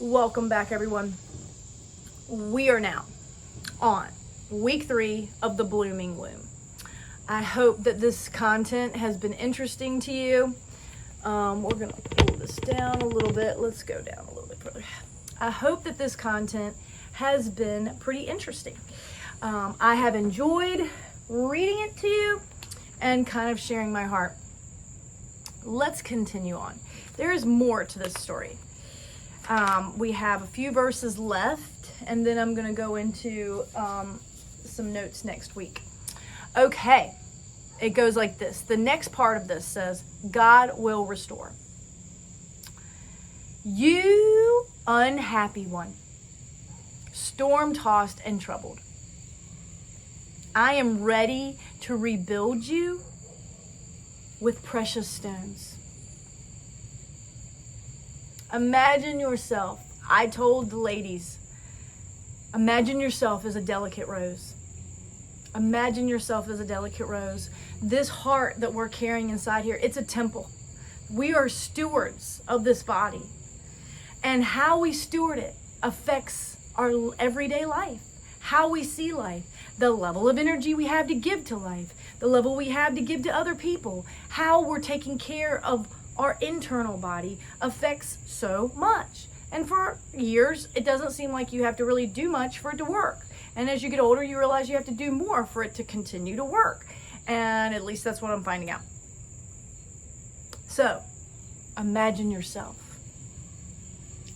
Welcome back, everyone. We are now on week 3 of the Blooming Womb. I hope that this content has been interesting to you. We're going to pull this down a little bit. Let's go down a little bit further. I hope that this content has been pretty interesting. I have enjoyed reading it to you and kind of sharing my heart. Let's continue on. There is more to this story. We have a few verses left, and then I'm going to go into some notes next week. Okay, it goes like this. The next part of this says, God will restore. You unhappy one, storm-tossed and troubled, I am ready to rebuild you with precious stones. Imagine yourself, I told the ladies, imagine yourself as a delicate rose. Imagine yourself as a delicate rose. This heart that we're carrying inside here, it's a temple. We are stewards of this body. And how we steward it affects our everyday life, how we see life, the level of energy we have to give to life, the level we have to give to other people, how we're taking care of our internal body affects so much. And for years, it doesn't seem like you have to really do much for it to work. And as you get older, you realize you have to do more for it to continue to work. And at least that's what I'm finding out. So, imagine yourself.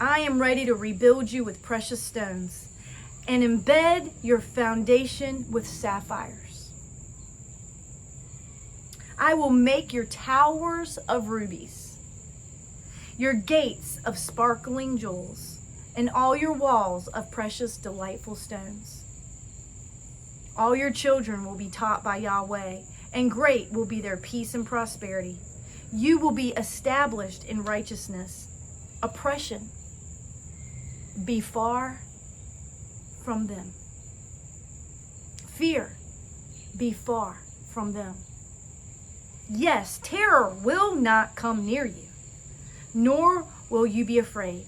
I am ready to rebuild you with precious stones and embed your foundation with sapphires. I will make your towers of rubies, your gates of sparkling jewels, and all your walls of precious, delightful stones. All your children will be taught by Yahweh, and great will be their peace and prosperity. You will be established in righteousness. Oppression, be far from them. Fear, be far from them. Yes, terror will not come near you, nor will you be afraid.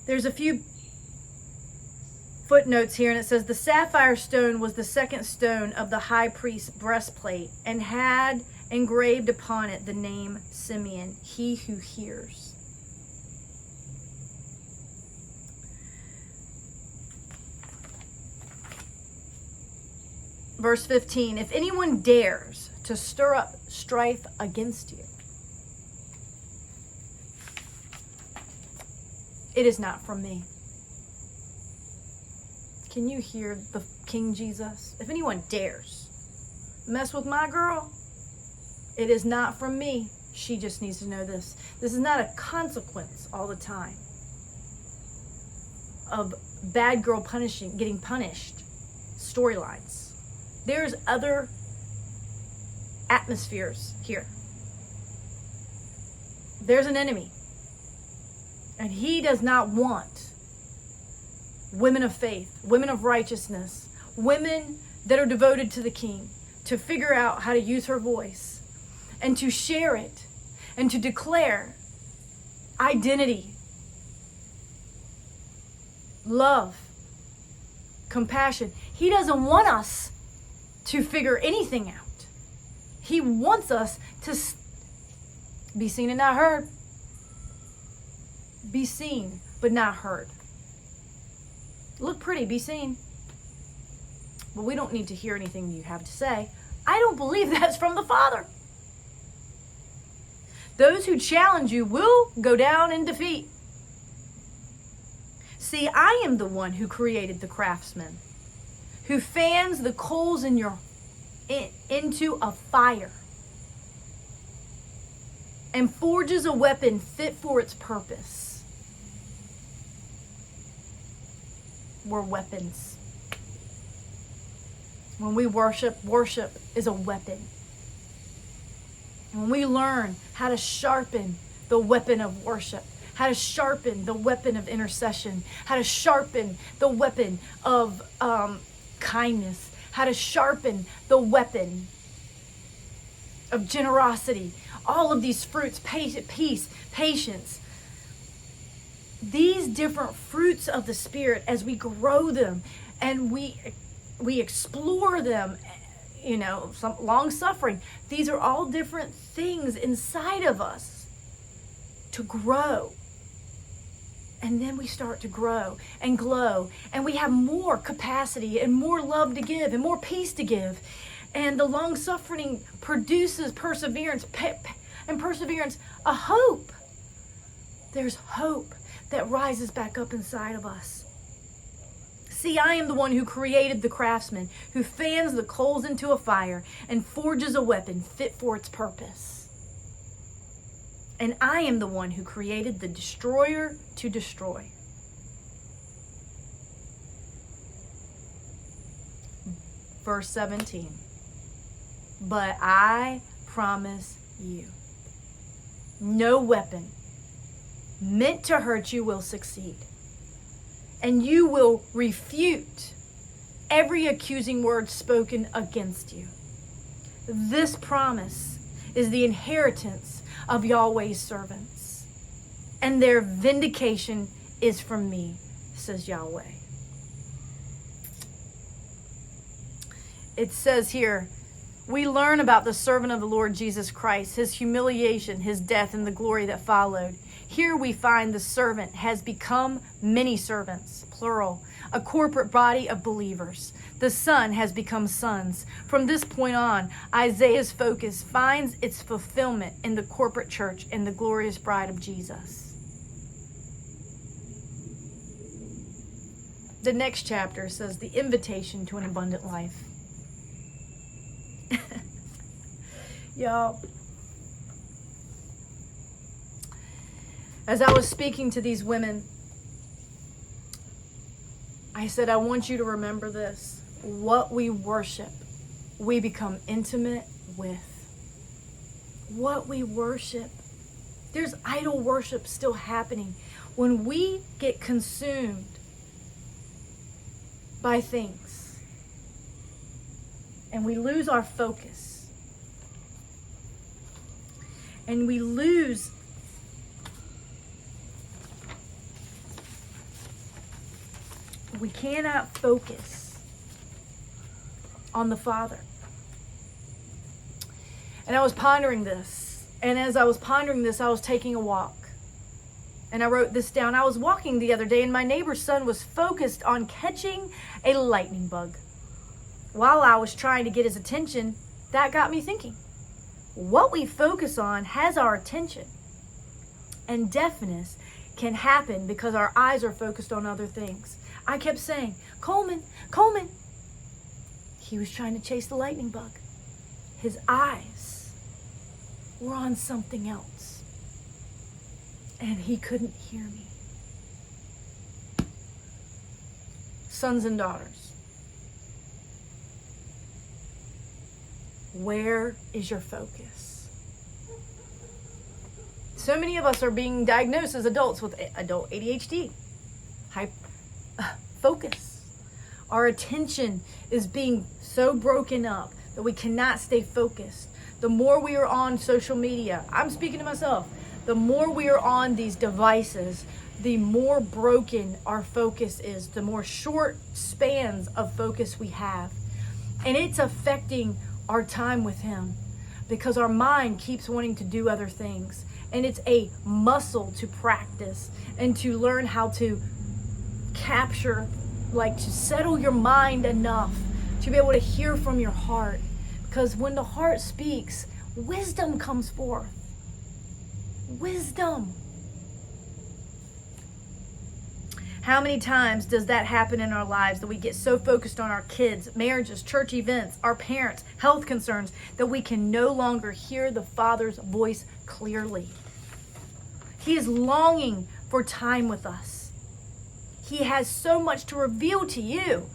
There's a few footnotes here, and it says the sapphire stone was the second stone of the high priest's breastplate and had engraved upon it the name Simeon, he who hears. Verse 15, if anyone dares to stir up strife against you, it is not from me. Can you hear the King Jesus? If anyone dares mess with my girl, it is not from me. She just needs to know this. This is not a consequence all the time of bad girl getting punished storylines. There's other atmospheres here. There's an enemy. And he does not want women of faith, women of righteousness, women that are devoted to the King to figure out how to use her voice and to share it and to declare identity, love, compassion. He doesn't want us to figure anything out. He wants us to be seen and not heard. Be seen, but not heard. Look pretty, be seen. But we don't need to hear anything you have to say. I don't believe that's from the Father. Those who challenge you will go down in defeat. See, I am the one who created the craftsman, who fans the coals into a fire and forges a weapon fit for its purpose. We're weapons. When we worship is a weapon. And when we learn how to sharpen the weapon of worship, how to sharpen the weapon of intercession, how to sharpen the weapon of kindness, how to sharpen the weapon of generosity. all of these fruits, peace, patience. These different fruits of the Spirit, as we grow them and we explore them, some long suffering. These are all different things inside of us to grow. And then we start to grow and glow, and we have more capacity and more love to give and more peace to give. And the long suffering produces perseverance, and perseverance, a hope. There's hope that rises back up inside of us. See, I am the one who created the craftsman, who fans the coals into a fire and forges a weapon fit for its purpose. And I am the one who created the destroyer to destroy. Verse 17. But I promise you, no weapon meant to hurt you will succeed. And you will refute every accusing word spoken against you. This promise is the inheritance of Yahweh's servants, and their vindication is from me, says Yahweh. It says here, we learn about the servant of the Lord Jesus Christ, his humiliation, his death, and the glory that followed. Here we find the servant has become many servants, plural, a corporate body of believers. The son has become sons. From this point on, Isaiah's focus finds its fulfillment in the corporate church and the glorious bride of Jesus. The next chapter says the invitation to an abundant life. Y'all, as I was speaking to these women, I said, I want you to remember this. What we worship, we become intimate with. What we worship. There's idol worship still happening. When we get consumed by things and we lose our focus and we cannot focus on the Father. And I was pondering this. And as I was pondering this, I was taking a walk. And I wrote this down. I was walking the other day, and my neighbor's son was focused on catching a lightning bug. While I was trying to get his attention, that got me thinking. What we focus on has our attention. And deafness can happen because our eyes are focused on other things. I kept saying, Coleman, Coleman. He was trying to chase the lightning bug. His eyes were on something else. And he couldn't hear me. Sons and daughters, where is your focus? So many of us are being diagnosed as adults with adult ADHD. Focus. Our attention is being so broken up that we cannot stay focused. The more we are on social media, I'm speaking to myself, the more we are on these devices, the more broken our focus is, the more short spans of focus we have. And it's affecting our time with Him because our mind keeps wanting to do other things. And it's a muscle to practice and to learn how to capture, to settle your mind enough to be able to hear from your heart. Because when the heart speaks, wisdom comes forth. Wisdom. How many times does that happen in our lives that we get so focused on our kids, marriages, church events, our parents, health concerns, that we can no longer hear the Father's voice clearly? He is longing for time with us. He has so much to reveal to you,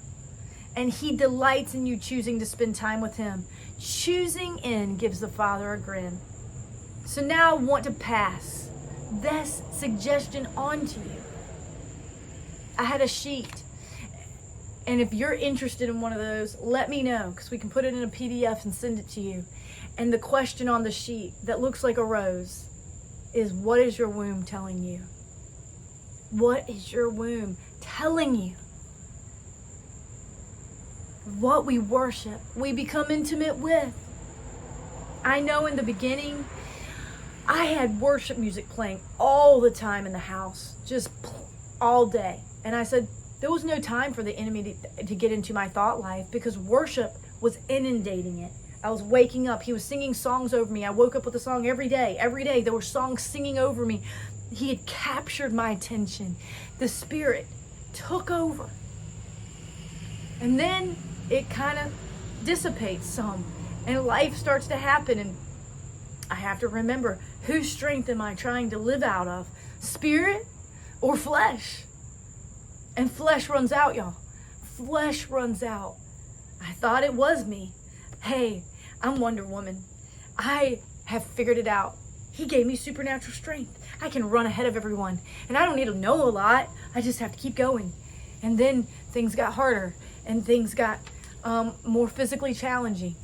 and He delights in you choosing to spend time with Him. Choosing in gives the Father a grin. So now I want to pass this suggestion on to you. I had a sheet, and if you're interested in one of those, let me know, because we can put it in a PDF and send it to you. And the question on the sheet that looks like a rose is, what is your womb telling you? What is your womb telling you? What we worship, we become intimate with. I know in the beginning, I had worship music playing all the time in the house, just all day. And I said, there was no time for the enemy to get into my thought life, because worship was inundating it. I was waking up. He was singing songs over me. I woke up with a song every day. Every day there were songs singing over me. He had captured my attention. The Spirit took over. And then it kind of dissipates some, and life starts to happen. And I have to remember, whose strength am I trying to live out of? Spirit or flesh? And flesh runs out, y'all. Flesh runs out. I thought it was me. Hey, I'm Wonder Woman. I have figured it out. He gave me supernatural strength. I can run ahead of everyone. And I don't need to know a lot. I just have to keep going. And then things got harder. And things got more physically challenging.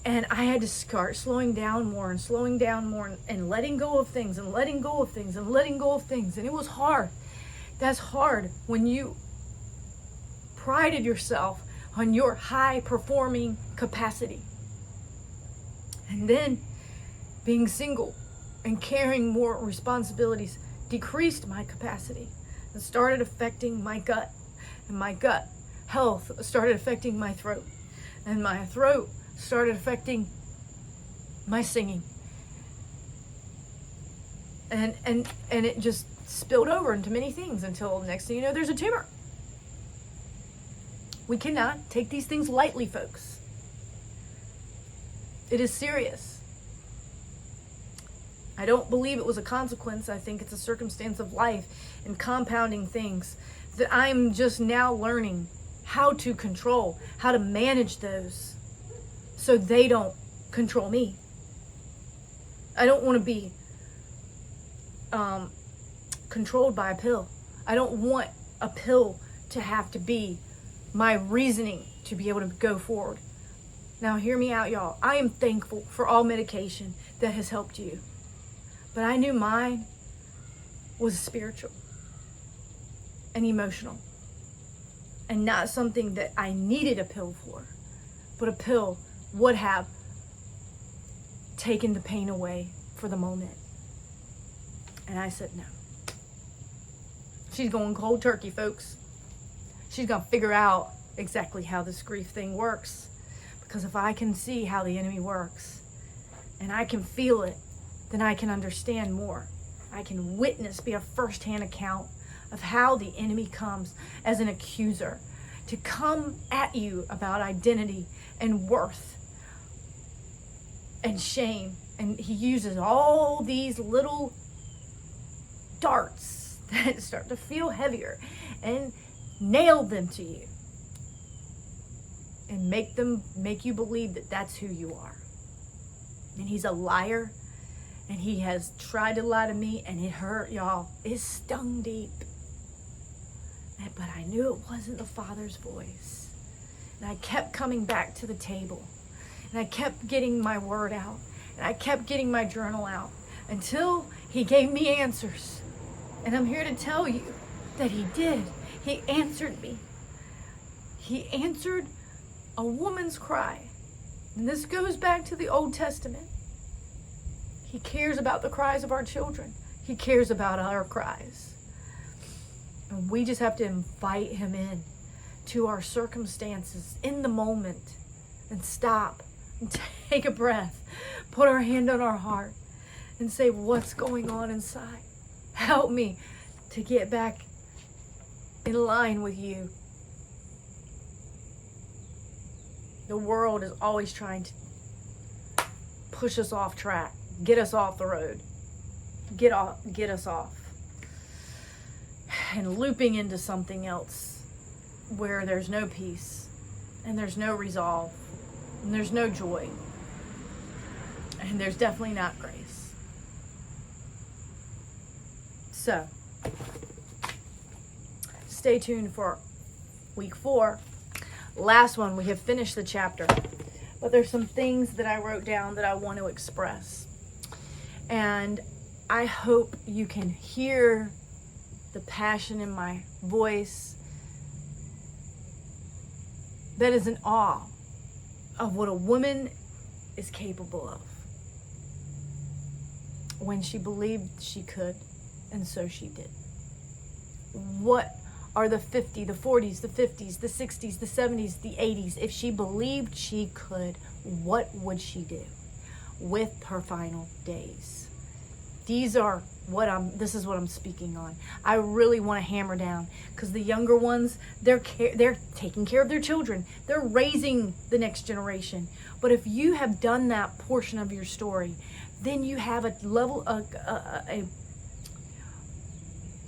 And I had to start slowing down more and slowing down more and letting go of things and letting go of things and letting go of things. And it was hard. That's hard when you prided yourself on your high performing capacity. And then being single and carrying more responsibilities decreased my capacity and started affecting my gut. And my gut health started affecting my throat. And my throat started affecting my singing. And it just spilled over into many things until next thing you know, there's a tumor. We cannot take these things lightly, folks. It is serious. I don't believe it was a consequence. I think it's a circumstance of life and compounding things that I'm just now learning how to control, how to manage those so they don't control me. I don't want to be controlled by a pill. I don't want a pill to have to be my reasoning to be able to go forward. Now hear me out, y'all. I am thankful for all medication that has helped you. But I knew mine was spiritual and emotional. And not something that I needed a pill for. But a pill would have taken the pain away for the moment. And I said no. She's going cold turkey, folks. She's going to figure out exactly how this grief thing works. Because if I can see how the enemy works, and I can feel it, then I can understand more. I can witness, be a first-hand account of how the enemy comes as an accuser to come at you about identity and worth and shame. And he uses all these little darts that start to feel heavier and nail them to you and make you believe that that's who you are. And he's a liar, and he has tried to lie to me, and it hurt, y'all. It stung deep. But I knew it wasn't the Father's voice. And I kept coming back to the table. And I kept getting my word out. And I kept getting my journal out until he gave me answers. And I'm here to tell you that he did. He answered me. He answered a woman's cry. And this goes back to the Old Testament. He cares about the cries of our children. He cares about our cries. And we just have to invite him in to our circumstances in the moment and stop and take a breath, put our hand on our heart and say, what's going on inside? Help me to get back in line with you. The world is always trying to push us off track, get us off the road, get us off. And looping into something else where there's no peace and there's no resolve and there's no joy and there's definitely not grace. So stay tuned for week 4. Last one, we have finished the chapter. but there's some things that I wrote down that I want to express. And I hope you can hear the passion in my voice that is in awe of what a woman is capable of when she believed she could, and so she did. What are the 50, the 40s, the 50s, the 60s, the 70s, the 80s? If she believed she could, what would she do with her final days? This is what I'm speaking on. I really want to hammer down, because the younger ones, they're taking care of their children. They're raising the next generation. But if you have done that portion of your story, then you have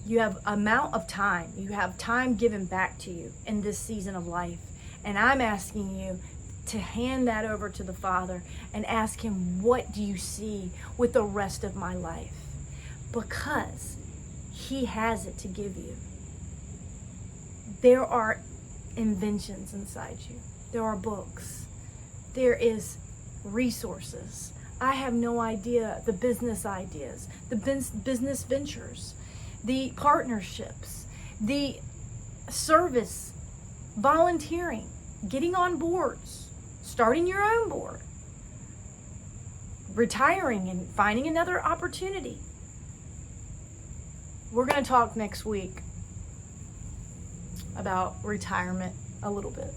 you have amount of time. You have time given back to you in this season of life. And I'm asking you to hand that over to the Father and ask him, what do you see with the rest of my life? Because he has it to give you. There are inventions inside you. There are books. There is resources. I have no idea the business ideas, the business ventures, the partnerships, the service, volunteering, getting on boards, starting your own board, retiring and finding another opportunity. We're going to talk next week about retirement a little bit.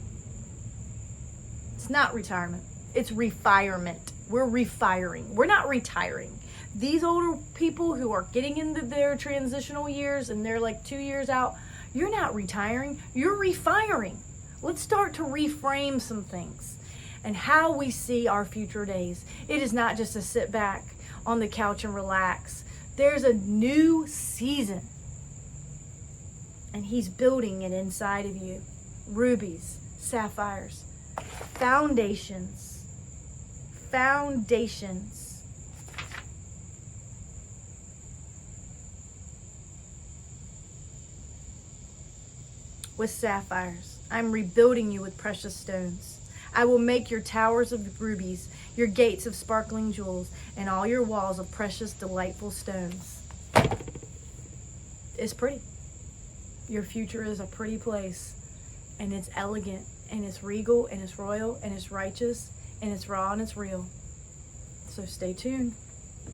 It's not retirement. It's refirement. We're refiring. We're not retiring. These older people who are getting into their transitional years and they're like 2 years out, you're not retiring. You're refiring. Let's start to reframe some things and how we see our future days. It is not just to sit back on the couch and relax. There's a new season, and he's building it inside of you. Rubies, sapphires, foundations. With sapphires. I'm rebuilding you with precious stones. I will make your towers of rubies, your gates of sparkling jewels, and all your walls of precious, delightful stones. It's pretty. Your future is a pretty place, and it's elegant, and it's regal, and it's royal, and it's righteous, and it's raw, and it's real. So stay tuned.